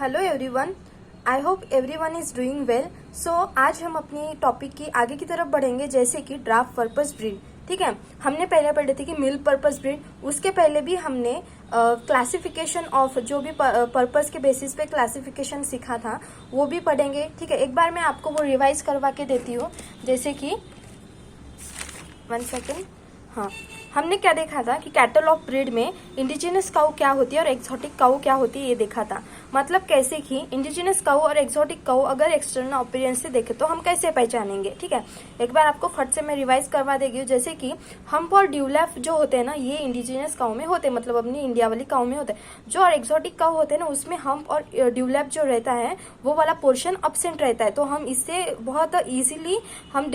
Hello everyone, I hope everyone is doing well. So आज हम अपनी टॉपिक की आगे की तरफ बढ़ेंगे, जैसे कि ड्राफ्ट पर्पस ब्रीड। ठीक है, हमने पहले पढ़े थे कि मिल्क पर्पस ब्रीड। उसके पहले भी हमने क्लासिफिकेशन ऑफ जो भी पर्पस के बेसिस पे क्लासिफिकेशन सीखा था वो भी पढ़ेंगे। ठीक है, एक बार मैं आपको वो रिवाइज करवा के देती हूँ। जैसे कि 1 सेकेंड। हाँ, हमने क्या देखा था कि कैटल ऑफ ब्रीड में इंडिजिनस काऊ क्या होती है और एक्सोटिक काऊ क्या होती है, ये देखा था। मतलब कैसे कि इंडिजिनस काऊ और एक्सोटिक काऊ अगर एक्सटर्नल अपीयरेंस से देखे तो हम कैसे पहचानेंगे। ठीक है, एक बार आपको फट से मैं रिवाइज करवा देगी। जैसे कि हम्प और ड्यूलैफ जो होते हैं ना, ये इंडिजिनस काऊ में होते हैं, मतलब अपनी इंडिया वाली काऊ में होते हैं। जो और एक्सोटिक काऊ होते हैं ना, उसमें हम्प और ड्यूलैफ जो रहता है वो वाला पोर्शन अब्सेंट रहता है। तो हम इससे बहुत इजीली हम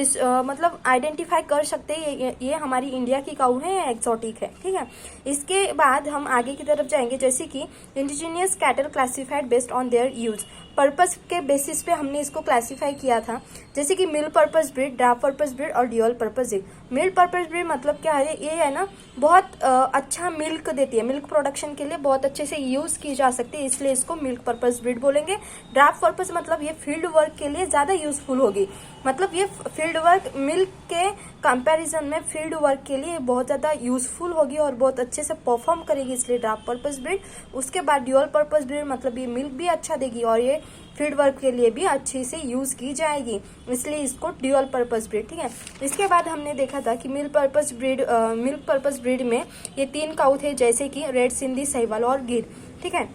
मतलब आइडेंटिफाई कर सकते हैं ये हमारी इंडिया की काऊ है या एक्सोटिक है। ठीक है, इसके बाद हम आगे की तरफ जाएंगे। जैसे कि indigenous cattle classified based on their use, purpose के बेसिस पे हमने इसको क्लासिफाई किया था। जैसे कि milk purpose breed, draft purpose breed और dual purpose breed. Milk purpose breed मतलब क्या है, ये है ना बहुत अच्छा मिल्क देती है, मिल्क प्रोडक्शन के लिए बहुत अच्छे से यूज की जा सकती है, इसलिए इसको मिल्क पर्पस ब्रीड बोलेंगे। ड्राफ्ट पर्पस मतलब ये फील्ड वर्क के लिए ज्यादा यूजफुल होगी, मतलब ये फील्ड वर्क मिल्क के कंपैरिजन में फील्ड वर्क के लिए बहुत ज्यादा यूजफुल होगी और बहुत अच्छे से परफॉर्म करेगी, इसलिए ड्राफ्ट पर्पस ब्रीड। उसके बाद ड्यूअल पर्पस ब्रीड मतलब ये मिल्क भी अच्छा देगी और ये फील्ड वर्क के लिए भी अच्छे से यूज की जाएगी, इसलिए इसको ड्यूअल पर्पस ब्रीड। ठीक है, इसके बाद हमने देखा था कि मिल्क पर्पस ब्रीड में ये 3 काऊ थे, जैसे कि रेड सिंधी, साहिवाल और गिर। ठीक है,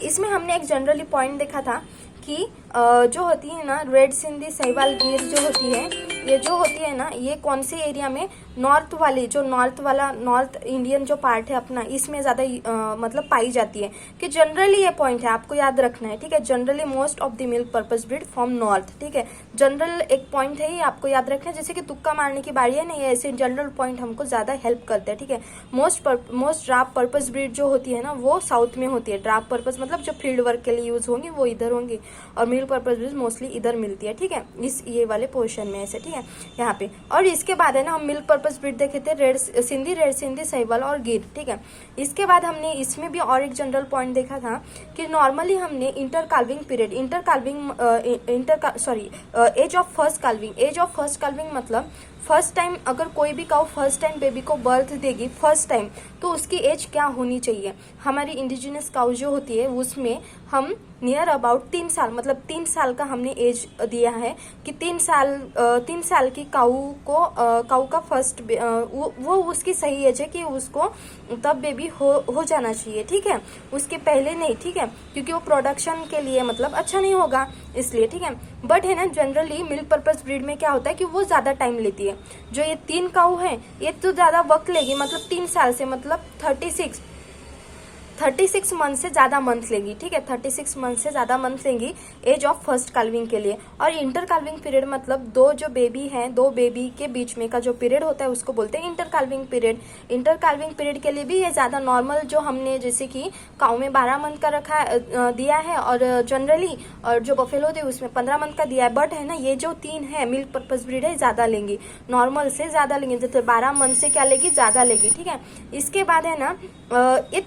इसमें हमने एक जनरली पॉइंट देखा था कि जो होती है ना रेड सिंधी, साहिवाल, गिर जो होती है, ये जो होती है ना, ये कौन से एरिया में, नॉर्थ वाली जो नॉर्थ इंडियन जो पार्ट है अपना, इसमें ज्यादा मतलब पाई जाती है। कि जनरली ये पॉइंट है, आपको याद रखना है। ठीक है, generally most of the milk purpose breed from north. ठीक है, जनरल एक पॉइंट है, ये आपको याद रखना है। जैसे कि तुक्का मारने की बारी है नहीं, ऐसे जनरल पॉइंट हमको ज्यादा हेल्प करते हैं। ठीक है, मोस्ट ड्राफ्ट पर्पस ब्रीड जो होती है ना, वो साउथ में होती है। ड्राफ्ट पर्पस मतलब जो फील्ड वर्क के लिए यूज होंगी वो इधर होंगी, और मिल्क पर्पस ब्रीड मोस्टली इधर मिलती है। ठीक है, इस ये वाले पोर्शन में ऐसे। ठीक है, यहाँ पे। और इसके बाद है ना हम मिल्क पर्पस ब्रीड देखे थे, रेड सिंधी, साहिवाल और गिर। ठीक है, इसके बाद हमने इसमें भी और एक जनरल पॉइंट देखा था कि नॉर्मली हमने intercalving period, age of first calving मतलब फर्स्ट टाइम अगर कोई भी काऊ फर्स्ट टाइम बेबी को बर्थ देगी फर्स्ट टाइम, तो उसकी एज क्या होनी चाहिए। हमारी इंडिजिनस काऊ जो होती है उसमें हम नियर अबाउट 3 साल, मतलब 3 साल का हमने एज दिया है कि 3 साल की काऊ का फर्स्ट वो उसकी सही एज है कि उसको तब बेबी हो जाना चाहिए। ठीक है, उसके पहले नहीं। ठीक है, क्योंकि वो प्रोडक्शन के लिए मतलब अच्छा नहीं होगा, इसलिए। ठीक है, बट है ना जनरली मिल्क पर्पस ब्रीड में क्या होता है कि वो ज्यादा टाइम लेती है। जो ये 3 काऊ है ये तो ज्यादा वक्त लेगी, मतलब 3 साल से मतलब 36 मंथ से ज्यादा मंथ लेगी। ठीक है, 36 मंथ से ज्यादा मंथ लेंगी एज ऑफ फर्स्ट काल्विंग के लिए। और इंटर काल्विंग पीरियड मतलब दो बेबी के बीच में का जो पीरियड होता है उसको बोलते हैं inter calving period. Inter calving period के लिए भी ये ज्यादा नॉर्मल, जो हमने जैसे कि काऊ में 12 मंथ का दिया है और जनरली और जो बफेलो थे उसमें 15 मंथ का दिया है। बट है ना ये जो 3 है मिल्क पर्पस ब्रीड है ज्यादा लेंगी, नॉर्मल से ज्यादा लेंगी, जैसे 12 मंथ से क्या लेगी, ज्यादा लेगी। ठीक है, इसके बाद है ना ये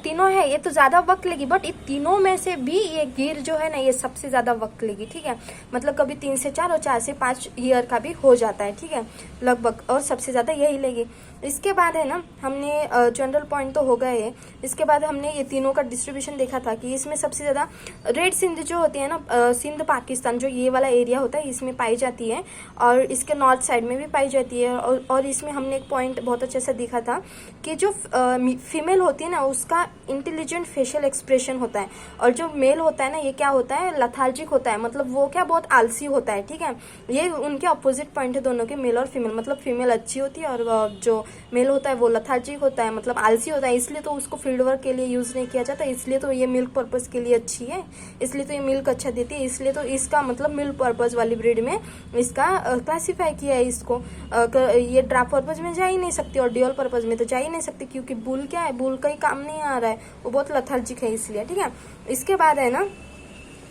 तीनों है, ये तो ज्यादा वक्त लेगी, बट इन तीनों में से भी ये गिर जो है ना ये सबसे ज्यादा वक्त लेगी। ठीक है, मतलब कभी 3 से 4 और 4 से 5 ईयर का भी हो जाता है। ठीक है, लगभग, और सबसे ज्यादा यही लेगी। इसके बाद है ना हमने जनरल पॉइंट तो हो गए है। इसके बाद हमने ये तीनों का डिस्ट्रीब्यूशन देखा था कि इसमें सबसे ज्यादा रेड सिंध जो होती है ना, सिंध पाकिस्तान जो ये वाला एरिया होता है इसमें पाई जाती है, और इसके नॉर्थ साइड में भी पाई जाती है। और इसमें हमने एक पॉइंट बहुत अच्छे से देखा था कि जो फीमेल होती है ना उसका इंटेलिजेंट फेशियल एक्सप्रेशन होता है, और जो मेल होता है ना ये क्या होता है, लथार्जिक होता है, मतलब वो क्या बहुत आलसी होता है। ठीक है, ये उनके अपोजिट पॉइंट है दोनों के, मेल और फीमेल। मतलब फीमेल अच्छी होती है और जो मेल होता है वो लथार्जिक होता है, मतलब आलसी होता है, इसलिए तो उसको फील्ड वर्क के लिए यूज नहीं किया जाता, इसलिए तो ये मिल्क पर्पस के लिए अच्छी है, इसलिए तो ये मिल्क अच्छा देती है, इसलिए तो इसका मतलब मिल्क पर्पस वाली ब्रीड में इसका क्लासीफाई किया है इसको। ये ड्राफ्ट पर्पस में जा ही नहीं सकती और ड्यूअल पर्पस में तो जा ही नहीं सकती, क्योंकि बुल क्या है, बुल का ही काम नहीं आ रहा है, वो बहुत लथार्जिक है इसलिए। ठीक है, इसके बाद है ना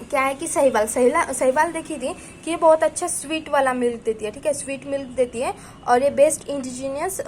क्या है कि सहीवाल देखी थी कि ये बहुत अच्छा स्वीट वाला मिल्क देती है, ठीक है, स्वीट मिल्क देती है। और ये best indigenous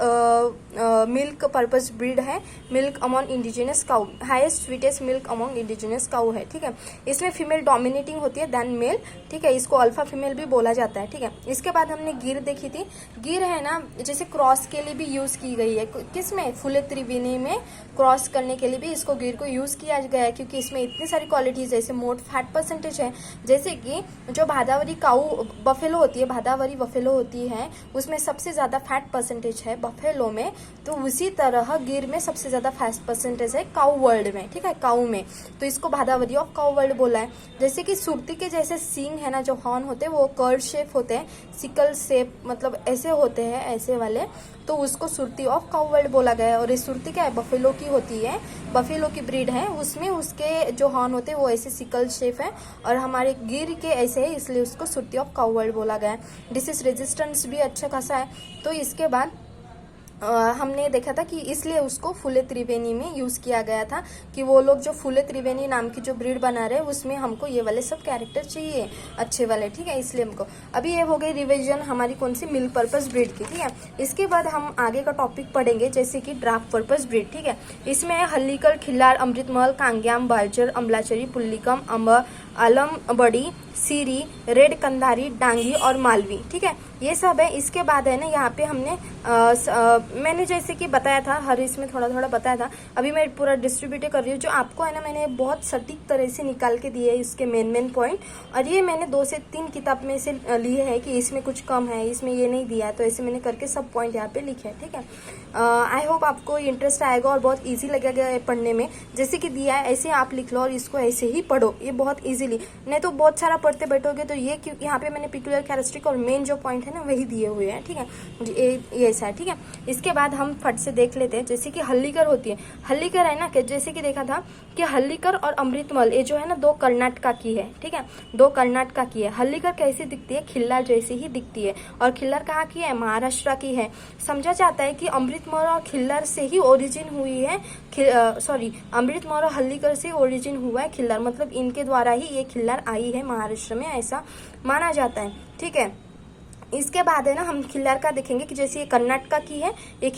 milk purpose breed है, milk among indigenous cow, highest sweetest milk among indigenous cow है, ठीक है। इसमें फीमेल डोमिनेटिंग होती है देन मेल, ठीक है, इसको अल्फा फीमेल भी बोला जाता है, ठीक है। इसके बाद हमने गिर देखी थी। गिर है ना जैसे क्रॉस के लिए भी यूज की गई है, किसमें, फुले त्रिवेणी में क्रॉस करने के लिए भी इसको गिर को यूज किया गया है, क्योंकि इसमें इतनी सारी क्वालिटीज जैसे मोट फैट परसेंटेज है, जैसे कि जो भादावरी काऊ बफेलो होती है, भादावरी बफेलो होती है, उसमें सबसे ज्यादा फैट परसेंटेज है बफेलो में, तो उसी तरह गिर में सबसे ज्यादा फैट परसेंटेज है काऊ वर्ल्ड में, ठीक है, काऊ में, तो इसको भादावरी ऑफ काऊ वर्ल्ड बोला है। जैसे कि सुरती के जैसे सींग है ना, जो हॉर्न होते हैं वो कर्व शेप होते हैं, सिकल शेप मतलब ऐसे होते हैं, ऐसे वाले, तो उसको सुरती ऑफ काऊ वर्ल्ड बोला गया है। और ये सुरती क्या है, बफेलो की होती है, बफेलो की ब्रीड है, उसमें उसके जो हॉर्न होते हैं वो ऐसे सिकल शेप है, और हमारे गिर के ऐसे है, इसलिए उसको सुरती ऑफ काऊ वर्ल्ड बोला गया है। डिसीज रेजिस्टेंस भी अच्छा खासा है। तो इसके बाद हमने देखा था कि इसलिए उसको फुले त्रिवेणी में यूज किया गया था, कि वो लोग जो फुले त्रिवेणी नाम की जो ब्रीड बना रहे हैं उसमें हमको ये वाले सब कैरेक्टर चाहिए अच्छे वाले, ठीक है, इसलिए हमको। अभी ये हो गई रिवीजन हमारी कौन सी, मिल्क पर्पस ब्रीड की, ठीक है। इसके बाद हम आगे का टॉपिक पढ़ेंगे जैसे कि ड्राफ्ट पर्पस ब्रीड, ठीक है। इसमें हल्लीकर, खिल्लार, अमृतमहल, कांग्याम, बालचर, अमलाचरी, पुल्लिकम, आलम बड़ी, सीरी, रेड कंधारी, डांगी और मालवी, ठीक है, ये सब है। इसके बाद है ना यहाँ पे हमने मैंने जैसे कि बताया था, हर इसमें थोड़ा थोड़ा बताया था, अभी मैं पूरा डिस्ट्रीब्यूट कर रही हूँ। जो आपको है ना मैंने बहुत सटीक तरह से निकाल के दिए है इसके मेन पॉइंट, और ये मैंने 2 से 3 किताब में से लिए है कि इसमें कुछ कम है, इसमें ये नहीं दिया है, तो ऐसे मैंने करके सब पॉइंट यहाँ पे लिखे है, ठीक है। आई होप आपको इंटरेस्ट आएगा और बहुत ईजी लगेगा पढ़ने में, जैसे कि दिया है ऐसे आप लिख लो और इसको ऐसे ही पढ़ो, ये बहुत ईजिली, नहीं तो बहुत सारा पढ़ते बैठोगे तो ये क्यों, यहाँ पे मैंने पिकुलर कैरेक्टरिस्टिक और मेन जो पॉइंट है ना वही दिए हुए हैं, ठीक है, ये ऐसा है, ठीक है। इसके बाद हम फट से देख लेते हैं, जैसे कि हल्लीकर होती है, हल्लीकर है ना कि जैसे कि देखा था कि हल्लीकर और अमृतमहल ये जो है ना 2 कर्नाटका की है, ठीक है, 2 कर्नाटका की है। हल्लीकर कैसी दिखती है, खिल्लार जैसी ही दिखती है, और खिल्लार कहाँ की है, महाराष्ट्र की है। समझा जाता है कि अमृतमहल और खिल्लार से ही ओरिजिन हुई है, अमृतमहल और हल्लीकर से ओरिजिन हुआ है खिल्लार, मतलब इनके द्वारा ही ये खिल्लार आई है महाराष्ट्र में, ऐसा माना जाता है, ठीक है। इसके बाद है ना हम खिल्लार का देखेंगे कि जैसे ये कर्नाटका की है, ये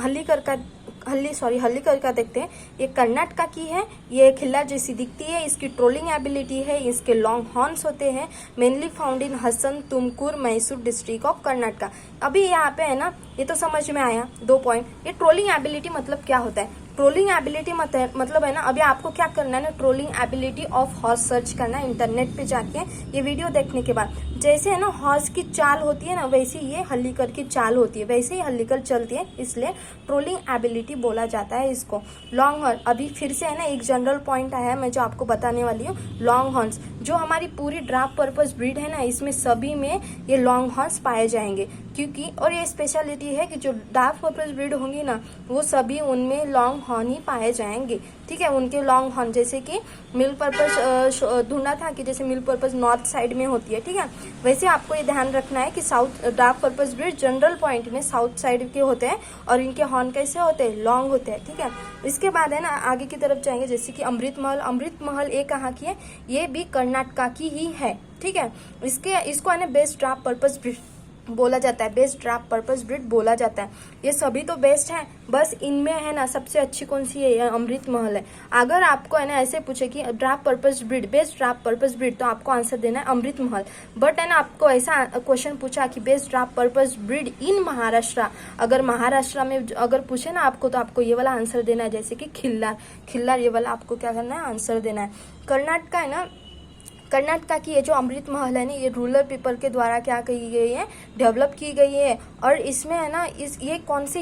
हल्लीकर का देखते हैं, ये कर्नाटका की है, ये खिल्लार जैसी दिखती है, इसकी ट्रोलिंग एबिलिटी है, इसके लॉन्ग हॉर्न्स होते हैं, mainly found in Hassan, Tumkur, Mysore district of Karnataka. अभी यहाँ पे है ना ये तो समझ में आया 2 पॉइंट। ये ट्रोलिंग एबिलिटी मतलब क्या होता है, ट्रोलिंग एबिलिटी मतलब है ना, अभी आपको क्या करना है ना, trolling ability of horse search करना है इंटरनेट पे जाके, ये वीडियो देखने के बाद। जैसे है ना हॉर्स की चाल होती है ना, वैसे ये हल्लीकर की चाल होती है, वैसे ही हल्लीकर चलती है, इसलिए ट्रोलिंग एबिलिटी बोला जाता है इसको। लॉन्ग हॉर्न, अभी फिर से है ना एक जनरल पॉइंट आया है मैं जो आपको बताने वाली हूँ, लॉन्ग हॉर्न्स। जो हमारी पूरी ड्राफ्ट पर्पस ब्रीड है ना, इसमें सभी में ये लॉन्ग हॉर्न्स पाए जाएंगे, क्योंकि और ये स्पेशलिटी है कि जो ड्राफ्ट पर्पस ब्रीड होंगी ना वो सभी उनमें लॉन्ग हॉर्न ही पाए जाएंगे, ठीक है, उनके लॉन्ग हॉर्न। जैसे कि मिल्क पर्पस ढूंढा था कि जैसे मिल्क पर्पस नॉर्थ साइड में होती है, ठीक है, वैसे आपको ये ध्यान रखना है कि south draft purpose breed general point में साउथ साइड के होते हैं, और इनके हॉर्न कैसे होते हैं, लॉन्ग होते हैं, ठीक है। इसके बाद है ना आगे की तरफ जाएंगे, जैसे कि अमृतमहल ये कहाँ की है, ये भी कर्नाटका की ही है, ठीक है। इसको है ना बेस्ट ड्राफ्ट पर्पस ब्रीड बोला जाता है, बेस्ट ड्राफ्ट पर्पस ब्रीड बोला जाता है। ये सभी तो बेस्ट हैं, बस इनमें है ना सबसे अच्छी कौन सी है, अमृतमहल है। अगर आपको है ना ऐसे पूछे कि draft purpose breed, best draft purpose breed, तो आपको आंसर देना है अमृतमहल। बट है ना आपको ऐसा क्वेश्चन पूछा कि बेस्ट ड्राफ्ट पर्पस ब्रीड इन महाराष्ट्र, अगर महाराष्ट्र में अगर पूछे ना आपको, तो आपको ये वाला आंसर देना है, जैसे कि खिल्लार ये वाला आपको क्या करना है, आंसर देना है। कर्नाटका है ना, कर्नाटका की ये जो अमृतमहल है ना, ये रूरल पीपल के द्वारा क्या की गई है, डेवलप की गई है। और इसमें है ना ये कौन से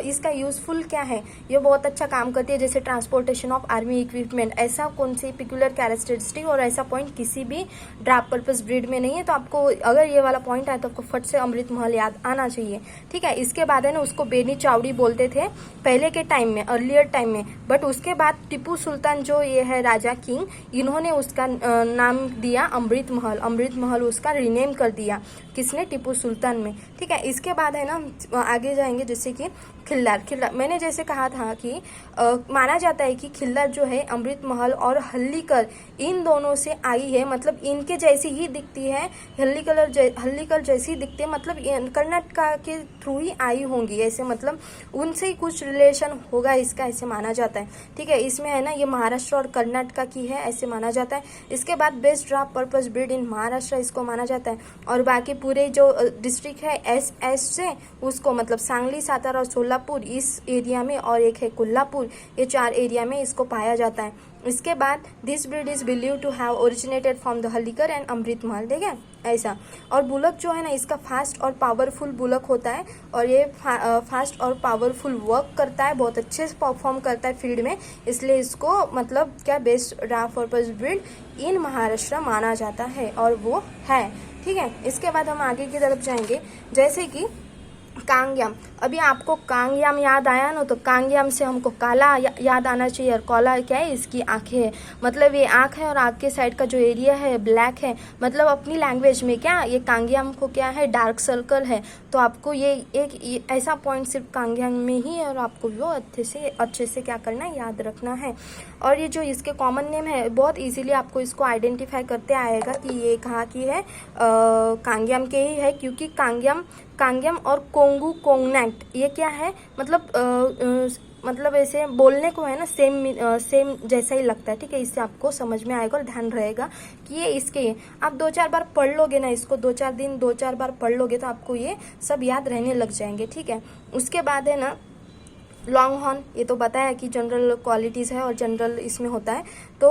इसका यूजफुल क्या है, ये बहुत अच्छा काम करती है, जैसे ट्रांसपोर्टेशन ऑफ आर्मी इक्विपमेंट। ऐसा कौन से पिकुलर कैरेक्टरिस्टिक और ऐसा पॉइंट किसी भी ड्राफ्ट पर्पस ब्रीड में नहीं है, तो आपको अगर ये वाला पॉइंट आए तो आपको फट से अमृतमहल याद आना चाहिए, ठीक है। इसके बाद है ना उसको बेनी चावड़ी बोलते थे पहले के टाइम में, अर्लियर टाइम में, बट उसके बाद टिप्पू सुल्तान जो ये है राजा किंग, इन्होंने उसका नाम दिया अमृतमहल उसका रीनेम कर दिया, किसने, टिप्पू सुल्तान में, ठीक है। इसके बाद है ना आगे जाएंगे, जैसे कि खिल्लार। खिल्लार मैंने जैसे कहा था कि माना जाता है कि खिल्लार जो है अमृत महल और हल्लीकर इन दोनों से आई है, मतलब इनके जैसी ही दिखती है, हल्लीकर जैसी दिखती है, मतलब कर्नाटका के थ्रू ही आई होंगी ऐसे, मतलब उनसे ही कुछ रिलेशन होगा इसका, ऐसे माना जाता है। ठीक है, इसमें है ना ये महाराष्ट्र और कर्नाटका की है ऐसे माना जाता है। इसके बाद बेस्ट ड्राफ्ट पर्पस ब्रीड इन महाराष्ट्र इसको माना जाता है, और बाकी पूरे जो डिस्ट्रिक्ट है एस से उसको मतलब सांगली, सातारा और सोलापुर इस एरिया में, और एक है कोल्हापुर, ये 4 एरिया में इसको पाया जाता है। इसके बाद this breed is believe to have originated from the Hallikar and Amrit Mahal, ठीक है ऐसा। और बुलक जो है ना इसका फास्ट और पावरफुल बुलक होता है, और ये फास्ट और पावरफुल वर्क करता है, बहुत अच्छे से परफॉर्म करता है फील्ड में, इसलिए इसको मतलब क्या बेस्ट ड्राफ्ट पर्पस ब्रीड इन महाराष्ट्र माना जाता है, और वो है। ठीक है, इसके बाद हम आगे की तरफ जाएंगे, जैसे कि कांगयाम। अभी आपको कांगयाम याद आया ना, तो कांगयाम से हमको काला याद आना चाहिए, और काला क्या है, इसकी आंखें है, मतलब ये आंख है और आंख के साइड का जो एरिया है ब्लैक है, मतलब अपनी लैंग्वेज में क्या ये कांगयाम को क्या है, डार्क सर्कल है। तो आपको ये ऐसा पॉइंट सिर्फ कांगयाम में ही है, और आपको वो अच्छे से क्या करना है, याद रखना है। और ये जो इसके कॉमन नेम है बहुत इजीली आपको इसको आइडेंटिफाई करते आएगा कि ये कहाँ की है, कांगयाम के ही है, क्योंकि कांगयाम और कोंगू कोंगनैक्ट ये क्या है, मतलब ऐसे बोलने को है ना सेम जैसा ही लगता है। ठीक है, इससे आपको समझ में आएगा और ध्यान रहेगा कि ये इसके, आप 2-4 बार पढ़ लोगे ना इसको, 2-4 बार पढ़ लोगे तो आपको ये सब याद रहने लग जाएंगे। ठीक है, उसके बाद है ना लॉन्ग हॉर्न, ये तो बताया कि जनरल क्वालिटीज़ है और जनरल इसमें होता है। तो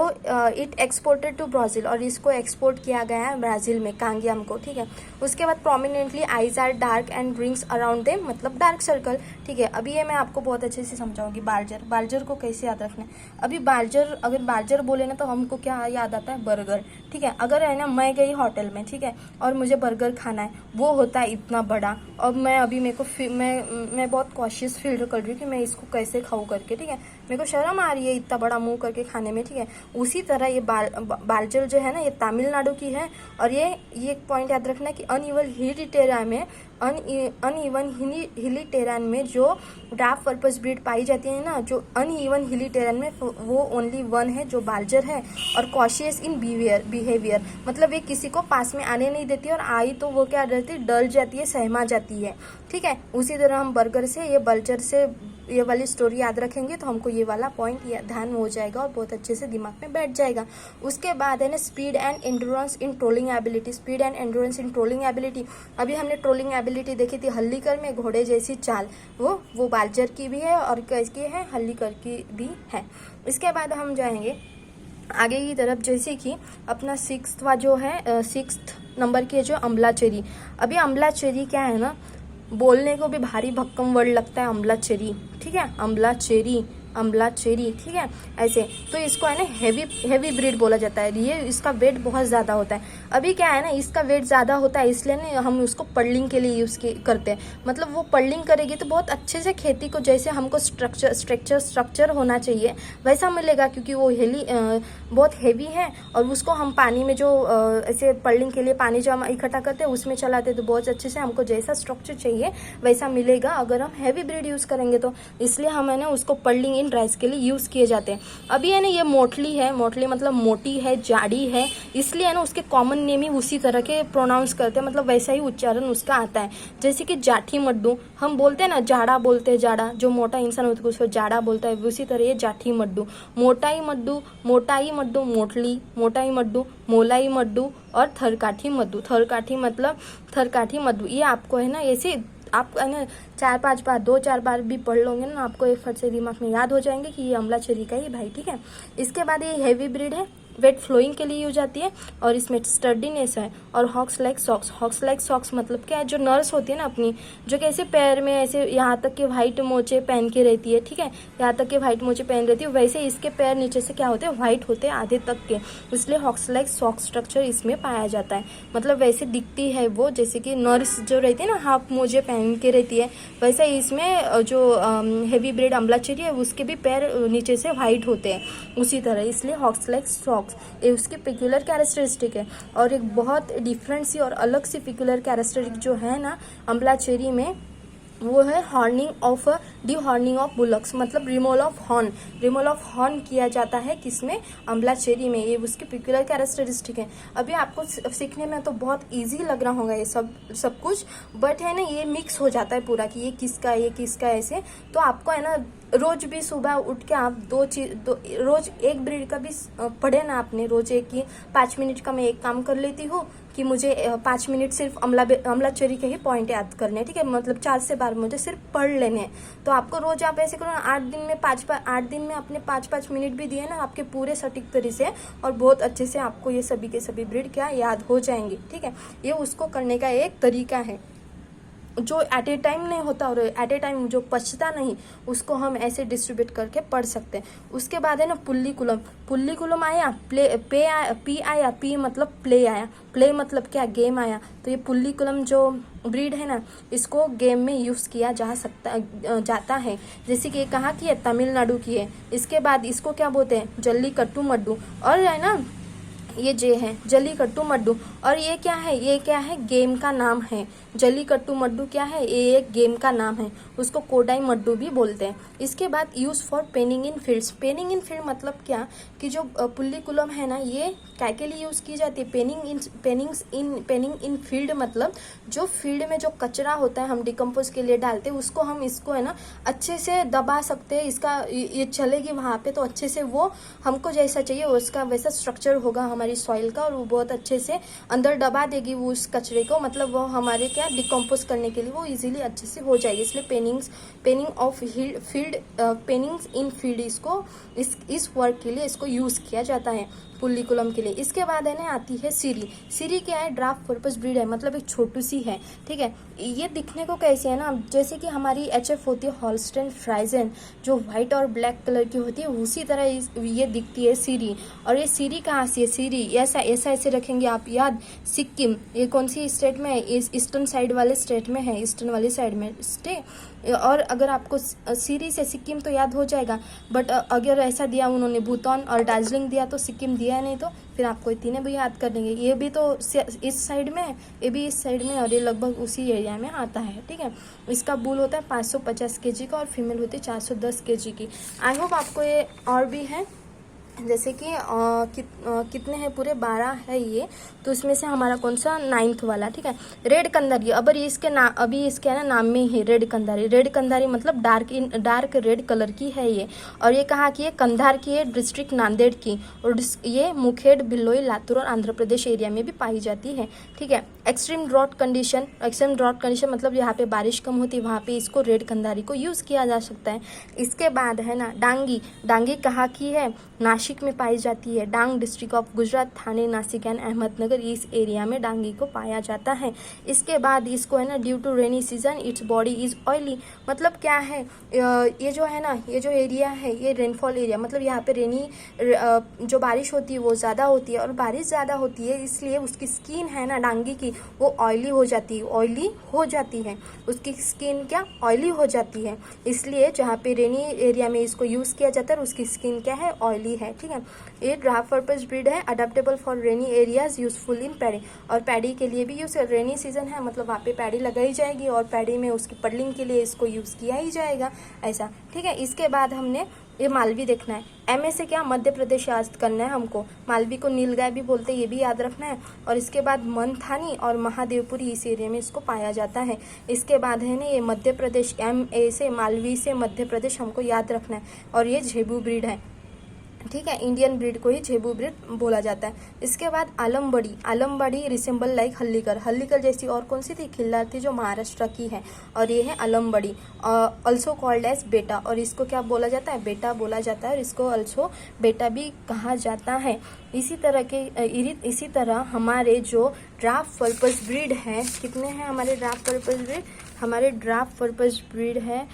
इट एक्सपोर्टेड टू ब्राज़ील, और इसको एक्सपोर्ट किया गया है ब्राज़ील में कांगयाम को। ठीक है, उसके बाद prominently eyes are dark and rings around them, मतलब डार्क सर्कल। ठीक है, अभी ये मैं आपको बहुत अच्छे से समझाऊंगी। बार्जर को कैसे याद रखना है। अभी अगर बार्जर बोले ना तो हमको क्या याद आता है, बर्गर। ठीक है, अगर है ना मैं गई होटल में, ठीक है, और मुझे बर्गर खाना है, वो होता है इतना बड़ा, और मैं अभी मैं बहुत कॉशियस फील कर रही हूँ कि मैं इसको कैसे खाऊं करके। ठीक है, मेरे को शर्म आ रही है इतना बड़ा मुंह करके खाने में। ठीक है, उसी तरह ये बार्जर जो है ना ये तमिलनाडु की है, और ये एक पॉइंट याद रखना कि अनइवन हिली टेरान में जो ड्राफ्ट पर्पस ब्रीड पाई जाती है ना, जो अनइवन हिली टेरान में, वो ओनली वन है जो बार्जर है। और कॉशियस इन बिहेवियर, मतलब ये किसी को पास में आने नहीं देती, और आई तो वो क्या रहती है, डर जाती है, सहमा जाती है। ठीक है, उसी तरह हम बर्गर से ये बार्जर से ये वाली स्टोरी याद रखेंगे तो हमको ये वाला पॉइंट ध्यान में हो जाएगा और बहुत अच्छे से दिमाग में बैठ जाएगा। उसके बाद है ना speed and endurance in trolling ability. Speed and endurance in trolling ability, अभी हमने ट्रोलिंग एबिलिटी देखी थी हल्लीकर में, घोड़े जैसी चाल, वो बार्जर की भी है और किसकी है, हल्लीकर की भी है। इसके बाद हम जाएंगे आगे की तरफ, जैसे कि अपना 6th नंबर की है जो अमलाचेरी। अभी अमलाचेरी क्या है ना, बोलने को भी भारी भक्कम वर्ड लगता है अमलाचेरी। ठीक है, अमलाचेरी, ठीक है ऐसे। तो इसको है ना हेवी ब्रीड बोला जाता है, ये इसका वेट बहुत ज़्यादा होता है। अभी क्या है ना, इसका वेट ज़्यादा होता है इसलिए ना हम उसको पड़लिंग के लिए यूज़ करते हैं, मतलब वो पड़लिंग करेगी तो बहुत अच्छे से खेती को जैसे हमको स्ट्रक्चर होना चाहिए वैसा मिलेगा, क्योंकि वो बहुत हेवी है, और उसको हम पानी में जो ऐसे पड़लिंग के लिए पानी जो हम इकट्ठा करते हैं उसमें चलाते हैं, तो बहुत अच्छे से हमको जैसा स्ट्रक्चर चाहिए वैसा मिलेगा अगर हम हैवी ब्रीड यूज़ करेंगे तो। इसलिए हम है ना उसको पड़लिंग इन राइस के लिए यूज़ किए जाते हैं। अभी है ना ये मोटली है, मोटली मतलब मोटी है, जाड़ी है, इसलिए है ना उसके कॉमन नेम ही उसी तरह के प्रोनाउंस करते हैं, मतलब वैसा ही उच्चारण उसका आता है। जैसे कि जाठी मड्डू हम बोलते हैं ना, जाड़ा बोलते हैं, जाड़ा जो मोटा इंसान होता है उसको जाड़ा बोलता है, उसी तरह ये जाठी मड्डू, मोटाई मड्डू, मोटली, मोटाई मड्डू, मोलाई मड्डू और थरकाठी मड्डू। थरकाठी मड्डू, ये आपको है ना ऐसे आप है ना 4-5 बार 2-4 बार भी पढ़ लोगे ना, आपको एक फट से दिमाग में याद हो जाएंगे कि ये अमलाचेरी का ही भाई। ठीक है, इसके बाद ये हैवी ब्रीड है, वेट फ्लोइंग के लिए यूज जाती है, और इसमें स्टर्डीनेस है। और हॉक्स लाइक सॉक्स मतलब क्या है, जो नर्स होती है ना अपनी, जो कैसे पैर में ऐसे यहाँ तक के व्हाइट मोचे पहन के रहती है। ठीक है, यहाँ तक के व्हाइट मोचे पहन रहती है, वैसे इसके पैर नीचे से क्या होते हैं, व्हाइट होते हैं आधे तक के, इसलिए हॉक्स लाइक सॉक्स स्ट्रक्चर इसमें पाया जाता है। मतलब वैसे दिखती है वो, जैसे कि नर्स जो रहती है ना हाफ मोजे पहन के रहती है, वैसे इसमें जो हेवी ब्रीड अमलाचेरी है उसके भी पैर नीचे से व्हाइट होते हैं उसी तरह, इसलिए हॉक्स लाइक सॉक्स ये उसकी पिक्यूलर कैरेक्टरिस्टिक है। और एक बहुत डिफरेंट सी और अलग सी पिक्यूलर कैरेक्टरिस्टिक जो है ना अमलाचेरी में, वो है हॉर्निंग ऑफ डिहॉर्निंग ऑफ बुलक्स मतलब रिमूवल ऑफ हॉर्न किया जाता है किसमें, अम्ला चेरी में। ये उसकी पिक्यूलर कैरेक्टरिस्टिक है। अभी आपको सीखने में तो बहुत ईजी लग रहा होगा ये सब कुछ, बट है ना ये मिक्स हो जाता है पूरा कि ये किसका ऐसे। तो आपको है ना रोज भी सुबह उठ के आप रोज एक ब्रीड का भी पढ़े ना आपने, रोज एक ही 5 मिनट का मैं एक काम कर लेती हूँ कि मुझे 5 मिनट सिर्फ अमला चेरी के ही पॉइंट याद करने हैं, ठीक है, मतलब 4 से 12 मुझे सिर्फ पढ़ लेने हैं। तो आपको रोज आप ऐसे करो, 8 दिन में अपने 5-5 मिनट भी दिए ना आपके पूरे सटीक तरीके से, और बहुत अच्छे से आपको ये सभी के सभी ब्रीड क्या याद हो जाएंगे, ठीक है। ये उसको करने का एक तरीका है जो एट ए टाइम नहीं होता, और एट ए टाइम जो पचता नहीं उसको हम ऐसे डिस्ट्रीब्यूट करके पढ़ सकते हैं। उसके बाद है ना पुल्लिकुलम आया, पी आया, पी मतलब प्ले आया, प्ले मतलब क्या, गेम आया। तो ये पुल्लिकुलम जो ब्रीड है ना इसको गेम में यूज़ किया जाता है। जैसे कि कहाँ की है, तमिलनाडु की है। इसके बाद इसको क्या बोलते हैं, जल्लीकट्टू मड्डू, और है ना ये जे है जल्लीकट्टू मड्डू। और ये क्या है गेम का नाम है। जल्लीकट्टू मड्डू क्या है, ये एक गेम का नाम है। उसको कोडाई मड्डू भी बोलते हैं। इसके बाद use for penning in fields. Penning in field मतलब क्या कि जो पुल्लिकुलम है ना ये क्या के लिए यूज की जाती है, पेनिंग इन फील्ड मतलब जो फील्ड में जो कचरा होता है हम डिकम्पोज के लिए डालते हैं उसको हम इसको है ना अच्छे से दबा सकते हैं। इसका ये चलेगी वहाँ पे तो अच्छे से वो हमको जैसा चाहिए उसका वैसा स्ट्रक्चर होगा हमारी सॉइल का, और वो बहुत अच्छे से अंदर दबा देगी वो उस कचरे को, मतलब वो हमारे क्या डिकम्पोज करने के लिए वो इजीली अच्छे से हो जाएगी। इसलिए पेनिंग इन फील्ड इसको इस वर्क के लिए इसको यूज किया जाता है पुल्लिकुलम के लिए। इसके बाद है ना आती है सीरी क्या है, ड्राफ्ट पर्पस ब्रीड है, मतलब एक छोटू सी है, ठीक है। ये दिखने को कैसे है ना, जैसे कि हमारी HF होती है हॉल्स्टेन फ्राइजन जो व्हाइट और ब्लैक कलर की होती है, उसी तरह ये दिखती है सीरी। और ये सीरी कहाँ से है, सीरी ऐसा ऐसे रखेंगे आप याद, सिक्किम, ये कौन सी स्टेट में है, ईस्टर्न साइड वाले स्टेट में है, ईस्टर्न वाली साइड में स्टे। और अगर आपको सीरी से सिक्किम तो याद हो जाएगा, बट अगर ऐसा दिया उन्होंने भूटान और दार्जिलिंग दिया तो सिक्किम दिया नहीं, तो फिर आपको ये तीनों भी याद कर देंगे। ये भी तो इस साइड में है, ये भी इस साइड में, और ये लगभग उसी एरिया में आता है, ठीक है। इसका बुल होता है 550 kg का और फीमेल होती है 410 kg की। आई होप आपको ये और भी है, जैसे कि कितने हैं पूरे 12 है ये, तो इसमें से हमारा कौन सा 9th वाला, ठीक है। रेड कंधारी, अभी इसके है ना नाम में ही रेड कंधारी मतलब डार्क रेड कलर की है ये। और ये कहाँ की है, कंधार की है, डिस्ट्रिक्ट नांदेड़ की, और ये मुखेड़, बिल्लोई, लातूर और आंध्र प्रदेश एरिया में भी पाई जाती है, ठीक है। एक्सट्रीम ड्रॉट कंडीशन मतलब यहाँ पे बारिश कम होती है, वहाँ पे इसको रेड कंधारी को यूज़ किया जा सकता है। इसके बाद है ना डांगी कहाँ की है, नासिक में पाई जाती है। Dang district of Gujarat, Thane, Nashik and Ahmednagar इस एरिया में डांगी को पाया जाता है। इसके बाद इसको है ना due to rainy season its body is oily, मतलब क्या है, ये जो है ना ये जो एरिया है ये रेनफॉल एरिया, मतलब यहाँ पे जो बारिश होती है वो ज़्यादा होती है, और बारिश ज़्यादा होती है इसलिए उसकी स्किन है ना डांगी की वो ऑयली हो जाती है, उसकी स्किन क्या ऑयली हो जाती है। इसलिए जहाँ पे रेनी एरिया में इसको यूज़ किया जाता है उसकी स्किन क्या है, ऑयली है, ठीक है। ये ड्राफ्ट पर्पस ब्रीड है, adaptable for rainy areas, useful in paddy, और पैडी के लिए भी यूज, रेनी सीजन है मतलब वहाँ पे पैडी लगाई जाएगी और पैडी में उसकी पडलिंग के लिए इसको यूज़ किया ही जाएगा, ऐसा, ठीक है। इसके बाद हमने ये मालवी देखना है, MA से क्या मध्य प्रदेश याद करना है हमको, मालवी को नीलगाय भी बोलते हैं ये भी याद रखना है। और इसके बाद मनथानी और महादेवपुरी इस एरिया में इसको पाया जाता है। इसके बाद है ना ये मध्य प्रदेश, MA से मालवी से मध्य प्रदेश हमको याद रखना है, और ये झेबू ब्रीड है, ठीक है। इंडियन ब्रीड को ही झेबू ब्रीड बोला जाता है। इसके बाद आलमबड़ी रिसेंबल लाइक हल्लीकर जैसी और कौन सी थी, खिल्लार थी जो महाराष्ट्र की है, और ये है आलमबड़ी, ऑल्सो कॉल्ड एज बेटा, और इसको क्या बोला जाता है, बेटा बोला जाता है, और इसको ऑल्सो बेटा भी कहा जाता है। इसी तरह हमारे जो ड्राफ्ट पर्पस ब्रीड है, कितने हैं हमारे ड्राफ्ट पर्पस ब्रीड है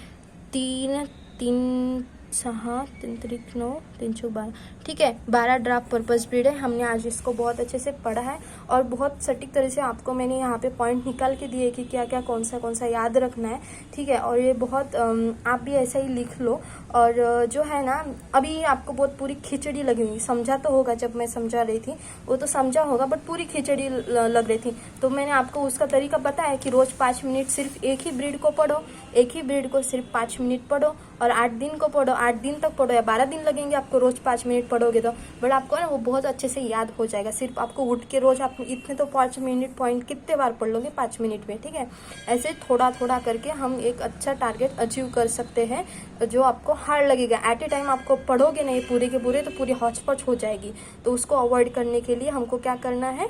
6 3 3 9 3 4 12, ठीक है। 12 ड्राफ्ट पर्पस ब्रीड है। हमने आज इसको बहुत अच्छे से पढ़ा है और बहुत सटीक तरह से आपको मैंने यहाँ पे पॉइंट निकाल के दिए कि क्या क्या कौन सा याद रखना है, ठीक है। और ये बहुत आप भी ऐसा ही लिख लो। और जो है ना, अभी आपको बहुत पूरी खिचड़ी लगी हुई, समझा तो होगा, जब मैं समझा रही थी वो तो समझा होगा, बट पूरी खिचड़ी लग रही थी। तो मैंने आपको उसका तरीका बताया कि रोज 5 मिनट सिर्फ एक ही ब्रीड को पढ़ो, एक ही ब्रीड को सिर्फ 5 मिनट पढ़ो और 8 दिन को पढ़ो, 8 दिन तक पढ़ो या 12 दिन लगेंगे आपको रोज 5 मिनट पढ़ोगे तो, बट आपको ना वो बहुत अच्छे से याद हो जाएगा। सिर्फ आपको उठ के रोज आप इतने तो 5 मिनट पॉइंट कितने बार पढ़ लोगे 5 मिनट में, ठीक है। ऐसे थोड़ा थोड़ा करके हम एक अच्छा टारगेट अचीव कर सकते हैं जो आपको हार्ड लगेगा। एट ए टाइम आपको पढ़ोगे नहीं पूरे के पूरे तो पूरी हौच-पौच हो जाएगी। तो उसको अवॉइड करने के लिए हमको क्या करना है,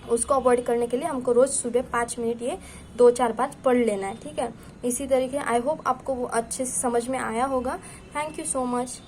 उसको अवॉइड करने के लिए हमको रोज सुबह 5 मिनट ये 2-4 बार पढ़ लेना है, ठीक है। इसी तरीके आई होप आपको वो अच्छे से समझ में आया होगा। Thank you so much.